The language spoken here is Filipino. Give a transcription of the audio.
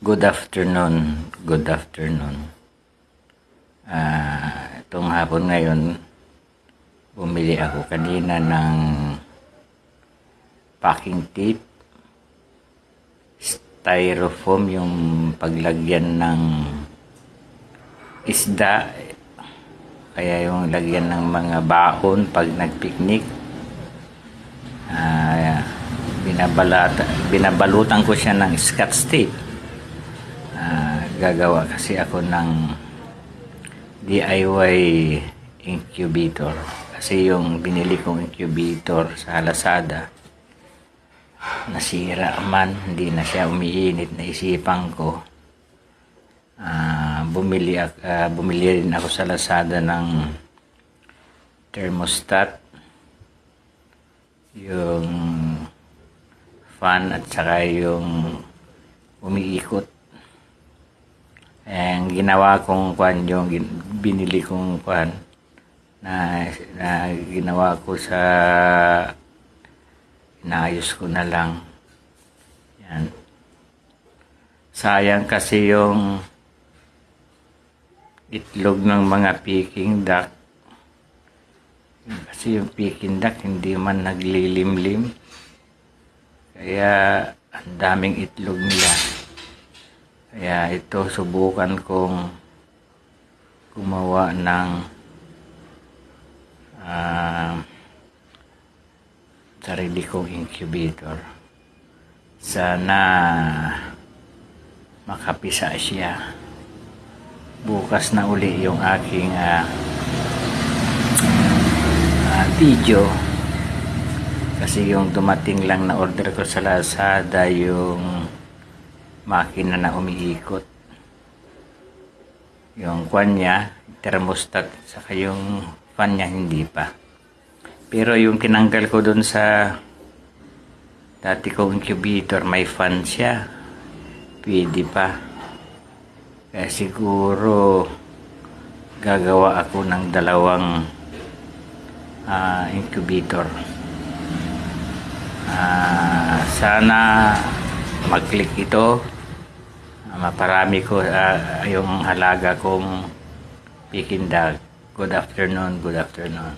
Good afternoon. Good afternoon. Itong hapon ngayon, bumili ako kanina ng packing tape, styrofoam, yung paglagyan ng isda, kaya yung lagyan ng mga baon pag nagpiknik. Binabalutan ko siya ng scotch tape. Gagawa kasi ako ng DIY incubator, kasi yung binili kong incubator sa Lazada nasira man, hindi na siya umiinit. Naisipan ko bumili rin ako sa Lazada ng thermostat, yung fan at saka yung umiikot. Ang ginawa kong kwan, yung binili kong kwan na ginawa ko sa inayos ko na lang yan. Sayang kasi yung itlog ng mga Peking duck, kasi yung Peking duck hindi man naglilimlim, kaya ang daming itlog nila. Kaya ito, subukan kong gumawa ng sarili kong incubator. Sana makapisa siya. Bukas na uli yung aking video, kasi yung dumating lang na order ko sa Lazada, yung makina na umiikot, yung kwan niya, thermostat, saka yung fan niya hindi pa. Pero yung tinanggal ko dun sa dati kong incubator, may fan siya, pwede pa. Kaya siguro gagawa ako ng dalawang incubator. Sana mag-click ito, maparami ko yung halaga kong Peking duck. Good afternoon, good afternoon.